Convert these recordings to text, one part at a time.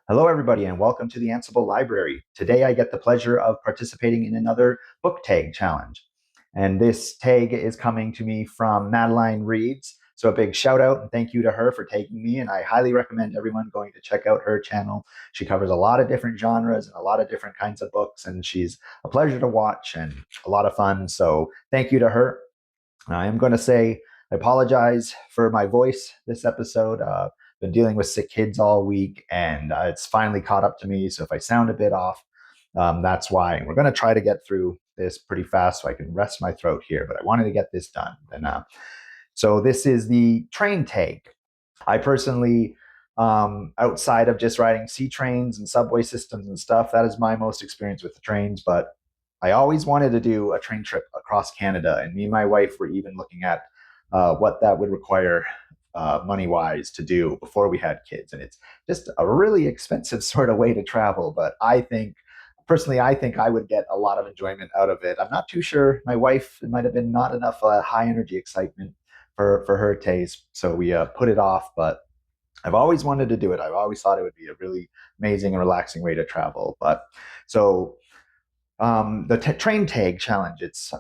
Hello, everybody, and welcome to the Ansible Library. Today, I get the pleasure of participating in another book tag challenge. And this tag is coming to me from Madeline Reeves. So, a big shout out and thank you to her for tagging me. And I highly recommend everyone going to check out her channel. She covers a lot of different genres and a lot of different kinds of books. And she's a pleasure to watch and a lot of fun. So, thank you to her. I am going to say I apologize for my voice this episode. Been dealing with sick kids all week, and it's finally caught up to me. So if I sound a bit off, that's why. And we're going to try to get through this pretty fast so I can rest my throat here. But I wanted to get this done. So this is the train tag. I personally, outside of just riding sea trains and subway systems and stuff, that is my most experience with the trains. But I always wanted to do a train trip across Canada, and me and my wife were even looking at what that would require money wise to do before we had kids. And it's just a really expensive sort of way to travel. But personally, I think I would get a lot of enjoyment out of it. I'm not too sure. My wife, it might have been not enough high energy excitement for her taste. So we put it off. But I've always wanted to do it. I've always thought it would be a really amazing and relaxing way to travel. But so the train tag challenge, it's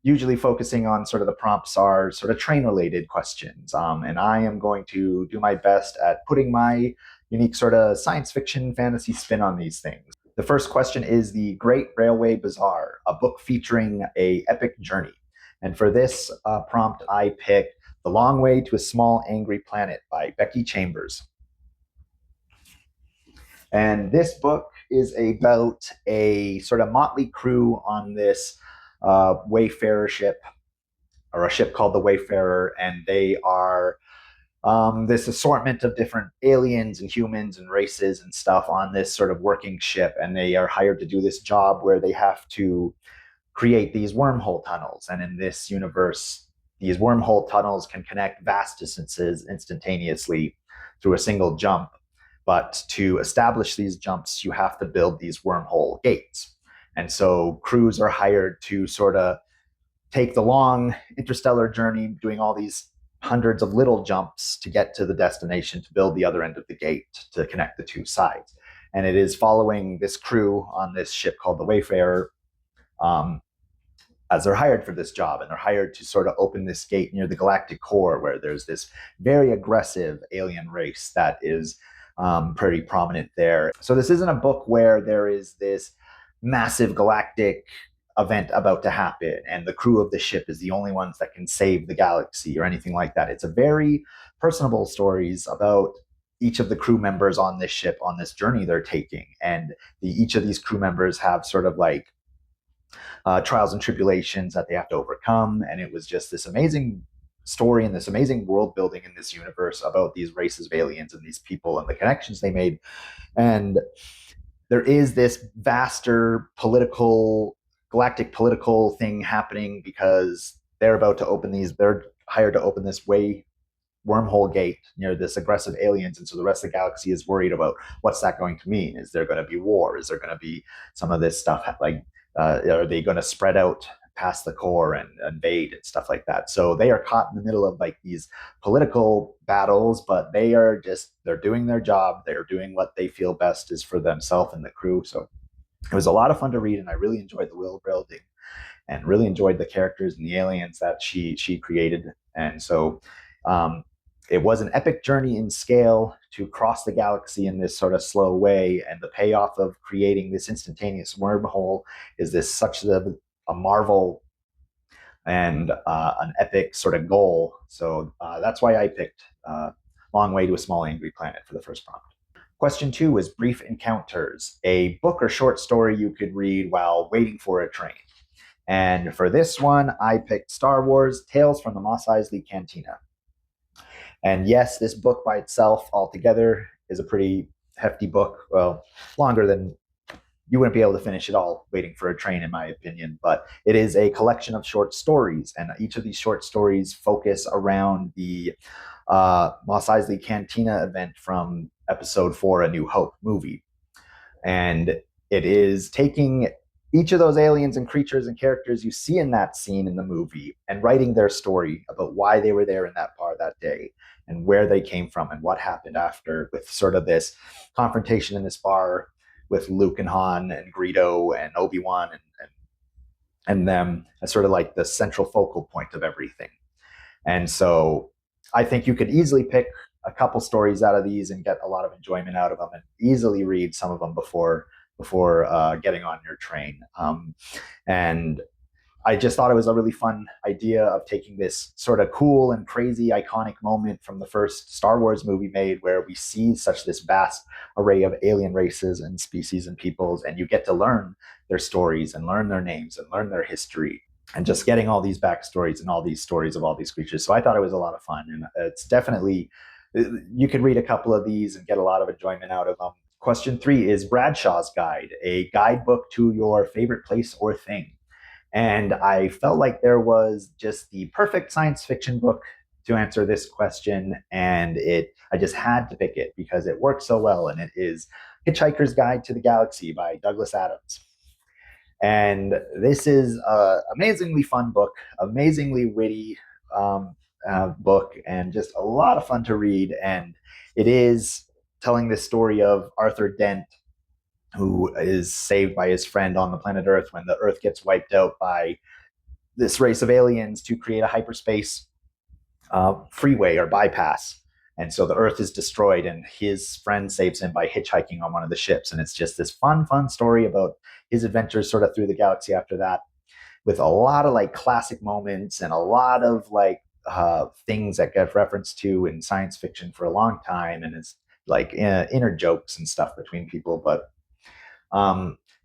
usually focusing on sort of the prompts are sort of train related questions. And I am going to do my best at putting my unique sort of science fiction fantasy spin on these things. The first question is the Great Railway Bazaar, a book featuring a epic journey. And for this prompt, I picked The Long Way to a Small Angry Planet by Becky Chambers. And this book is about a sort of motley crew on this Wayfarer ship, or a ship called the Wayfarer, and they are this assortment of different aliens and humans and races and stuff on this sort of working ship, and they are hired to do this job where they have to create these wormhole tunnels. And in this universe, these wormhole tunnels can connect vast distances instantaneously through a single jump. But to establish these jumps, you have to build these wormhole gates. And so crews are hired to sort of take the long interstellar journey, doing all these hundreds of little jumps to get to the destination to build the other end of the gate to connect the two sides. And it is following this crew on this ship called the Wayfarer as they're hired for this job. And they're hired to sort of open this gate near the galactic core, where there's this very aggressive alien race that is pretty prominent there. So this isn't a book where there is this massive galactic event about to happen and the crew of the ship is the only ones that can save the galaxy or anything like that. It's a very personable stories about each of the crew members on this ship, on this journey they're taking. And each of these crew members have sort of like trials and tribulations that they have to overcome. And it was just this amazing story and this amazing world building in this universe about these races of aliens and these people and the connections they made. And there is this vaster galactic political thing happening because they're hired to open this wormhole gate near this aggressive aliens. And so the rest of the galaxy is worried about what's that going to mean? Is there going to be war? Is there going to be some of this stuff like, are they going to spread out past the core and invade and stuff like that? So they are caught in the middle of like these political battles, but they're doing their job. They're doing what they feel best is for themselves and the crew. So it was a lot of fun to read, and I really enjoyed the world building and really enjoyed the characters and the aliens that she created. And so it was an epic journey in scale to cross the galaxy in this sort of slow way. And the payoff of creating this instantaneous wormhole is such a marvel and an epic sort of goal. So that's why I picked Long Way to a Small Angry Planet for the first prompt. Question 2 is Brief Encounters, a book or short story you could read while waiting for a train. And for this one, I picked Star Wars Tales from the Mos Eisley Cantina. And yes, this book by itself altogether is a pretty hefty book. Well, longer than you wouldn't be able to finish it all waiting for a train, in my opinion. But it is a collection of short stories. And each of these short stories focus around the Mos Eisley Cantina event from episode 4, A New Hope movie. And it is taking each of those aliens and creatures and characters you see in that scene in the movie and writing their story about why they were there in that bar that day and where they came from and what happened after, with sort of this confrontation in this bar with Luke and Han and Greedo and Obi-Wan and them as sort of like the central focal point of everything. And so I think you could easily pick a couple stories out of these and get a lot of enjoyment out of them, and easily read some of them before getting on your train. And I just thought it was a really fun idea of taking this sort of cool and crazy iconic moment from the first Star Wars movie made, where we see such this vast array of alien races and species and peoples, and you get to learn their stories and learn their names and learn their history, and just getting all these backstories and all these stories of all these creatures. So I thought it was a lot of fun, and it's definitely, you could read a couple of these and get a lot of enjoyment out of them. Question 3 is Bradshaw's Guide, a guidebook to your favorite place or thing. And I felt like there was just the perfect science fiction book to answer this question. And I just had to pick it because it works so well. And it is Hitchhiker's Guide to the Galaxy by Douglas Adams. And this is an amazingly fun book, amazingly witty book, and just a lot of fun to read. And it is telling this story of Arthur Dent, who is saved by his friend on the planet Earth when the Earth gets wiped out by this race of aliens to create a hyperspace freeway or bypass. And so the Earth is destroyed, and his friend saves him by hitchhiking on one of the ships. And it's just this fun story about his adventures sort of through the galaxy after that, with a lot of like classic moments and a lot of like things that get referenced to in science fiction for a long time. And it's like inner jokes and stuff between people. But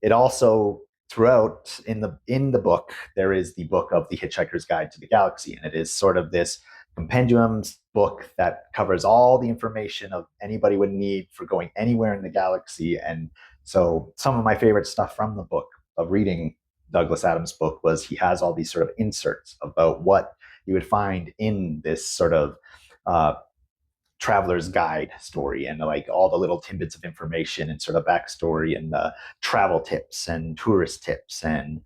it also, throughout in the book, there is the book of the Hitchhiker's Guide to the Galaxy, and it is sort of this compendium book that covers all the information of anybody would need for going anywhere in the galaxy. And so some of my favorite stuff from the book of reading Douglas Adams' book was he has all these sort of inserts about what you would find in this sort of traveler's guide story, and like all the little tidbits of information and sort of backstory and travel tips and tourist tips and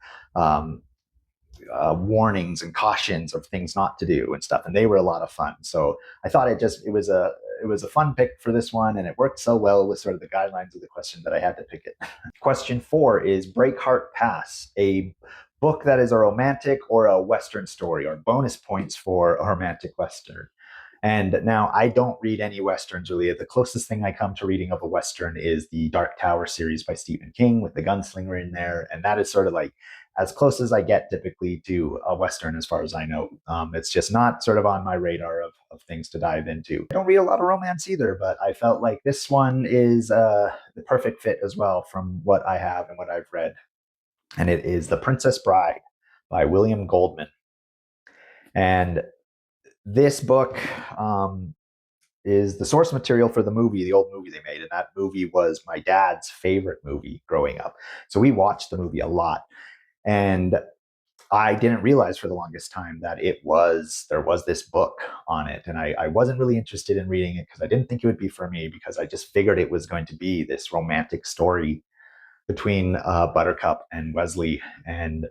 warnings and cautions of things not to do and stuff. And they were a lot of fun. So I thought it was a fun pick for this one, and it worked so well with sort of the guidelines of the question that I had to pick it. Question 4 is Breakheart Pass, a book that is a romantic or a Western story, or bonus points for a romantic Western. And now I don't read any Westerns really. The closest thing I come to reading of a Western is the Dark Tower series by Stephen King with the gunslinger in there. And that is sort of like as close as I get typically to a Western as far as I know. It's just not sort of on my radar of things to dive into. I don't read a lot of romance either, but I felt like this one is the perfect fit as well from what I have and what I've read. And it is The Princess Bride by William Goldman. And this book is the source material for the movie, the old movie they made. And that movie was my dad's favorite movie growing up. So we watched the movie a lot. And I didn't realize for the longest time that there was this book on it. And I wasn't really interested in reading it because I didn't think it would be for me, because I just figured it was going to be this romantic story between Buttercup and Wesley and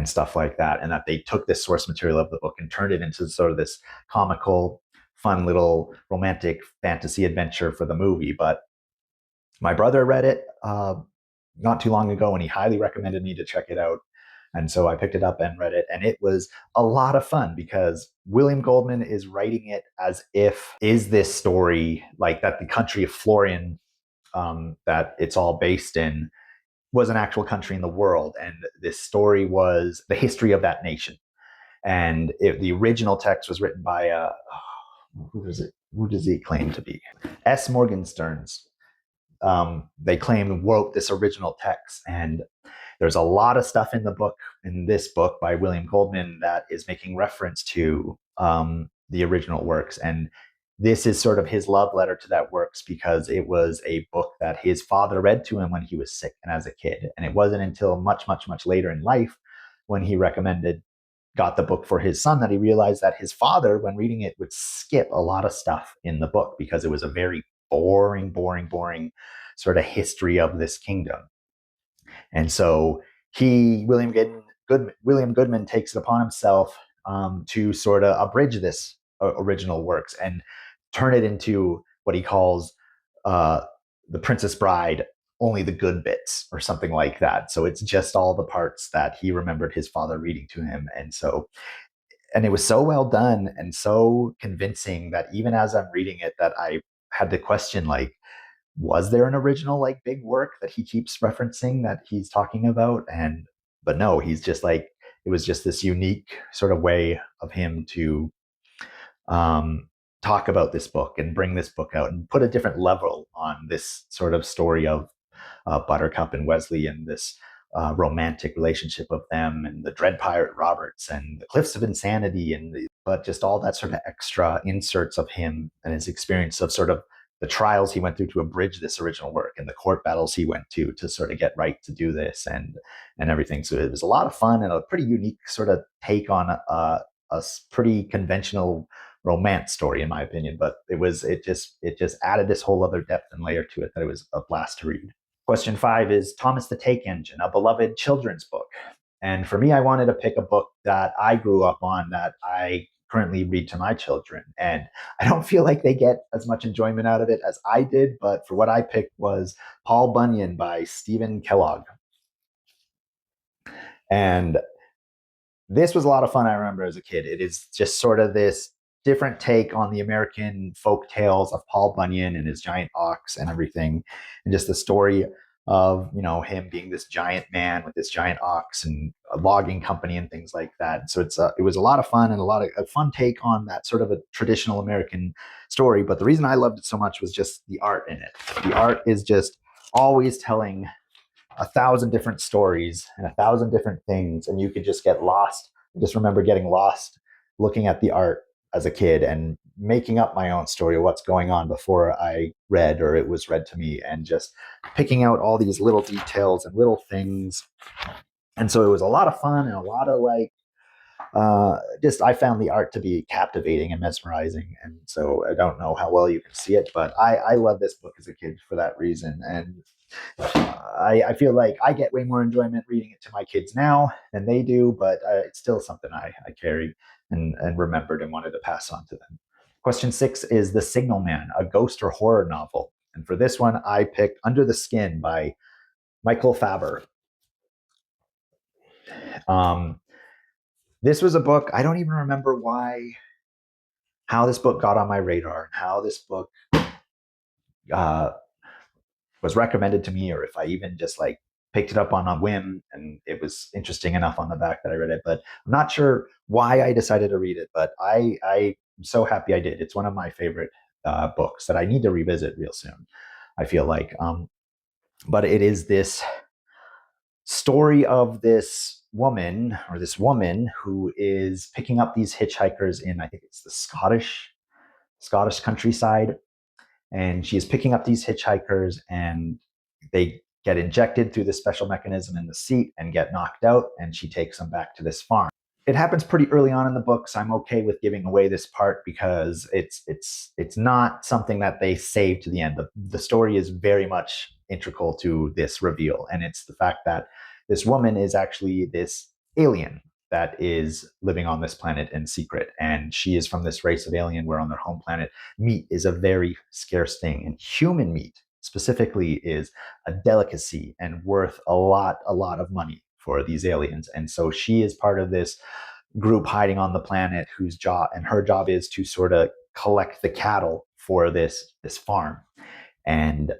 stuff like that, and that they took this source material of the book and turned it into sort of this comical, fun little romantic fantasy adventure for the movie. But my brother read it not too long ago, and he highly recommended me to check it out. And so I picked it up and read it, and it was a lot of fun because William Goldman is writing it as if, is this story like that the country of Florian that it's all based in was an actual country in the world, and this story was the history of that nation. And the original text was written by who does he claim to be? S. Morgensterns. They claim wrote this original text, and there's a lot of stuff in this book by William Goldman that is making reference to the original works. And this is sort of his love letter to that works, because it was a book that his father read to him when he was sick and as a kid. And it wasn't until much later in life, when he got the book for his son, that he realized that his father, when reading it, would skip a lot of stuff in the book because it was a very boring sort of history of this kingdom. And so William Goodman takes it upon himself to sort of abridge this original works and turn it into what he calls uh, the Princess Bride, only the good bits or something like that. So it's just all the parts that he remembered his father reading to him. And it was so well done and so convincing that even as I'm reading it, that I had to question, like, was there an original like big work that he keeps referencing that he's talking about? And but no, he's just like, it was just this unique sort of way of him to um, talk about this book and bring this book out and put a different level on this sort of story of Buttercup and Wesley and this romantic relationship of them and the Dread Pirate Roberts and the Cliffs of Insanity but just all that sort of extra inserts of him and his experience of sort of the trials he went through to abridge this original work and the court battles he went to sort of get right to do this and everything. So it was a lot of fun and a pretty unique sort of take on a pretty conventional romance story, in my opinion. But it just added this whole other depth and layer to it that it was a blast to read. Question 5 is Thomas the Tank Engine, a beloved children's book. And for me, I wanted to pick a book that I grew up on that I currently read to my children. And I don't feel like they get as much enjoyment out of it as I did, but for what I picked was Paul Bunyan by Stephen Kellogg. And this was a lot of fun. I remember as a kid. It is just sort of this different take on the American folk tales of Paul Bunyan and his giant ox and everything, and just the story of him being this giant man with this giant ox and a logging company and things like that. So it was a lot of fun and a fun take on that sort of a traditional American story. But the reason I loved it so much was just the art in it. The art is just always telling 1,000 different stories and 1,000 different things, and you could just get lost. I just remember getting lost looking at the art as a kid and making up my own story of what's going on before I read or it was read to me, and just picking out all these little details and little things. And so it was a lot of fun and a lot of just I found the art to be captivating and mesmerizing. And so I don't know how well you can see it, but I love this book as a kid for that reason. And I feel like I get way more enjoyment reading it to my kids now than they do, but it's still something I carry and remembered and wanted to pass on to them. Question 6 is The Signalman, a ghost or horror novel. And for this one, I picked Under the Skin by Michael Faber. Um, this was a book, I don't even remember how this book got on my radar and how this book uh, was recommended to me, or if I even just like picked it up on a whim and it was interesting enough on the back that I read it. But I'm not sure why I decided to read it, but I'm so happy I did. It's one of my favorite books that I need to revisit real soon, I feel like. But it is this story of this woman who is picking up these hitchhikers in, I think it's the Scottish countryside, and she is picking up these hitchhikers, and they get injected through this special mechanism in the seat and get knocked out, and she takes them back to this farm. It happens pretty early on in the book, so I'm okay with giving away this part because it's not something that they save to the end. The story is very much integral to this reveal, and it's the fact that this woman is actually this alien that is living on this planet in secret, and she is from this race of alien where on their home planet meat is a very scarce thing, and human meat specifically is a delicacy and worth a lot of money for these aliens. And so she is part of this group hiding on the planet her job is to sort of collect the cattle for this farm. And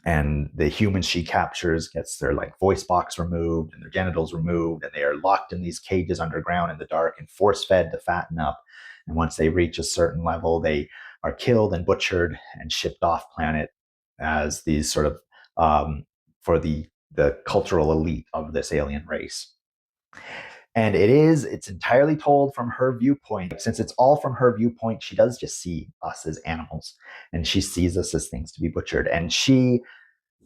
the humans she captures gets their like voice box removed and their genitals removed, and they are locked in these cages underground in the dark and force fed to fatten up. And once they reach a certain level, they are killed and butchered and shipped off planet as these sort of for the cultural elite of this alien race. And it's entirely told from her viewpoint. Since it's all from her viewpoint, she does just see us as animals, and she sees us as things to be butchered. And she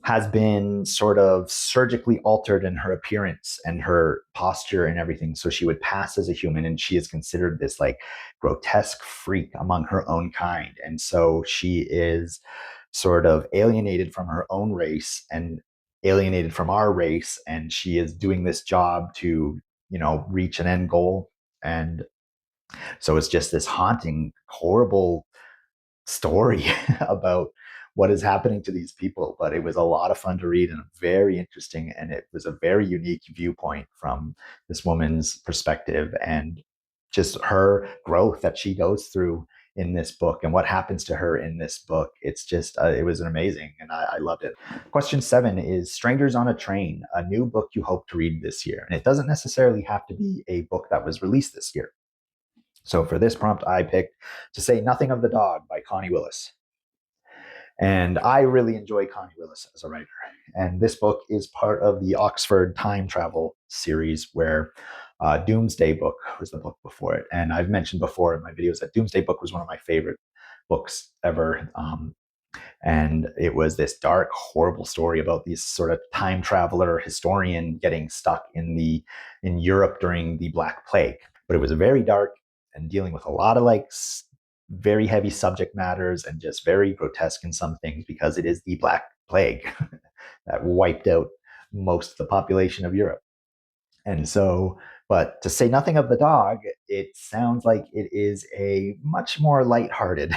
has been sort of surgically altered in her appearance and her posture and everything, so she would pass as a human, and she is considered this like grotesque freak among her own kind. And so she is sort of alienated from her own race and alienated from our race, and she is doing this job to reach an end goal. And So it's just this haunting, horrible story about what is happening to these people. But it was a lot of fun to read and very interesting. And it was a very unique viewpoint from this woman's perspective and just her growth that she goes through in this book and what happens to her in this book. It's just, it was an amazing and I loved it. Question 7 is Strangers on a Train, a new book you hope to read this year. And it doesn't necessarily have to be a book that was released this year. So for this prompt, I picked To Say Nothing of the Dog by Connie Willis. And I really enjoy Connie Willis as a writer. And this book is part of the Oxford time travel series where Doomsday Book was the book before it. And I've mentioned before in my videos that Doomsday Book was one of my favorite books ever. And it was this dark, horrible story about this sort of time traveler historian getting stuck in Europe during the Black Plague. But it was very dark and dealing with a lot of like very heavy subject matters and just very grotesque in some things because it is the Black Plague that wiped out most of the population of Europe. And so, but to say nothing of the dog, it sounds like it is a much more lighthearted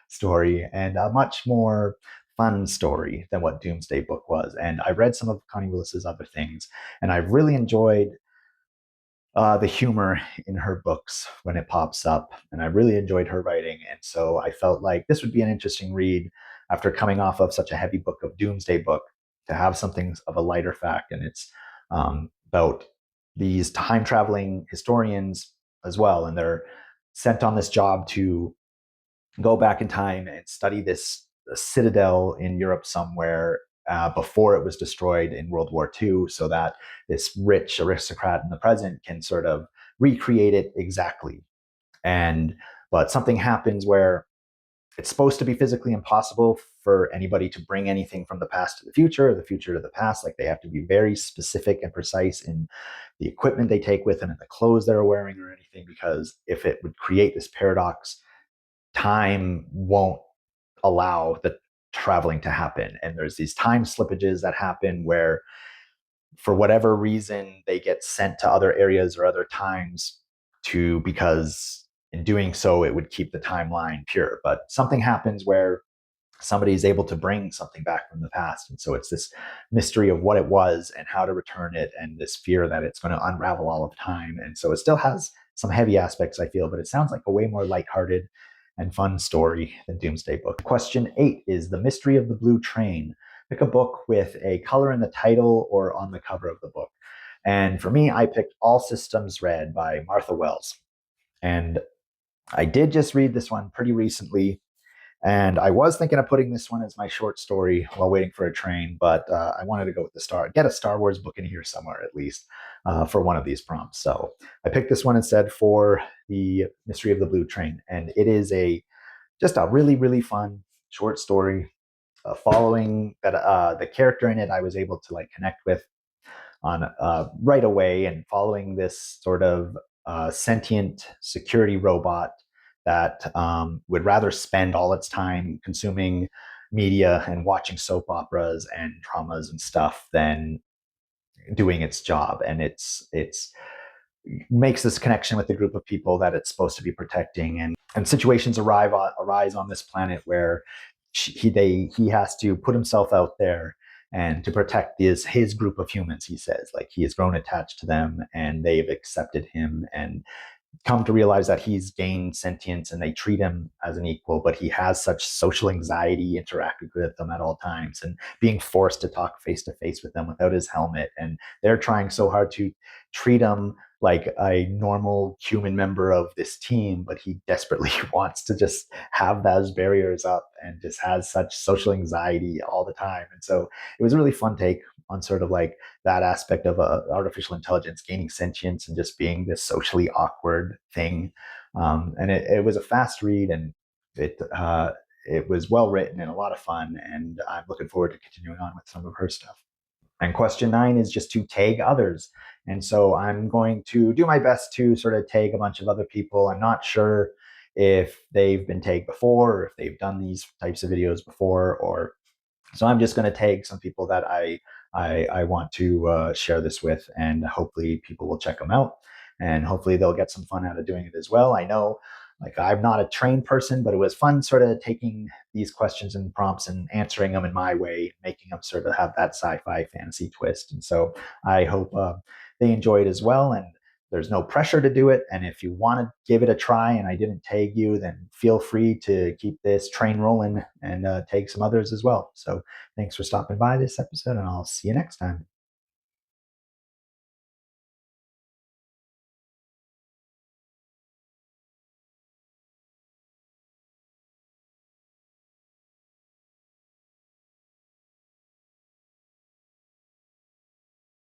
story and a much more fun story than what Doomsday Book was. And I read some of Connie Willis's other things, and I've really enjoyed the humor in her books when it pops up. And I really enjoyed her writing. And so I felt like this would be an interesting read after coming off of such a heavy book of Doomsday Book to have something of a lighter fact. And it's about these time traveling historians as well. And they're sent on this job to go back in time and study this citadel in Europe somewhere before it was destroyed in World War II, so that this rich aristocrat in the present can sort of recreate it exactly. And but something happens where it's supposed to be physically impossible for anybody to bring anything from the past to the future or the future to the past. Like they have to be very specific and precise in the equipment they take with them and the clothes they're wearing or anything, because if it would create this paradox, time won't allow the traveling to happen. And there's these time slippages that happen where, for whatever reason, they get sent to other areas or other times because in doing so, it would keep the timeline pure. But something happens where somebody is able to bring something back from the past. And so it's this mystery of what it was and how to return it, and this fear that it's going to unravel all of time. And so it still has some heavy aspects, I feel, but it sounds like a way more lighthearted and fun story than Doomsday Book. Question 8 is The Mystery of the Blue Train. Pick a book with a color in the title or on the cover of the book. And for me, I picked All Systems Red by Martha Wells. And I did just read this one pretty recently. And I was thinking of putting this one as my short story while waiting for a train, but I wanted to go with get a Star Wars book in here somewhere at least for one of these prompts. So I picked this one instead for The Mystery of the Blue Train. And it is just a really, really fun short story following that the character in it I was able to like connect with on right away, and following this sort of sentient security robot that would rather spend all its time consuming media and watching soap operas and dramas and stuff than doing its job. And it's makes this connection with the group of people that it's supposed to be protecting, and situations arise on this planet where he has to put himself out there and to protect his group of humans. He says, like, he has grown attached to them and they've accepted him and come to realize that he's gained sentience and they treat him as an equal, but he has such social anxiety interacting with them at all times and being forced to talk face to face with them without his helmet. And they're trying so hard to treat him like a normal human member of this team, but he desperately wants to just have those barriers up and just has such social anxiety all the time. And so it was a really fun take on sort of like that aspect of artificial intelligence gaining sentience and just being this socially awkward thing. And it was a fast read, and it was well written and a lot of fun. And I'm looking forward to continuing on with some of her stuff. And question 9 is just to tag others. And so I'm going to do my best to sort of tag a bunch of other people. I'm not sure if they've been tagged before or if they've done these types of videos before, or so I'm just going to tag some people that I want to share this with, and hopefully people will check them out. and hopefully they'll get some fun out of doing it as well. I know, like, I'm not a trained person, but it was fun sort of taking these questions and prompts and answering them in my way, making them sort of have that sci-fi fantasy twist. And so I hope they enjoy it as well. And there's no pressure to do it. And if you want to give it a try and I didn't tag you, then feel free to keep this train rolling and tag some others as well. So thanks for stopping by this episode, and I'll see you next time.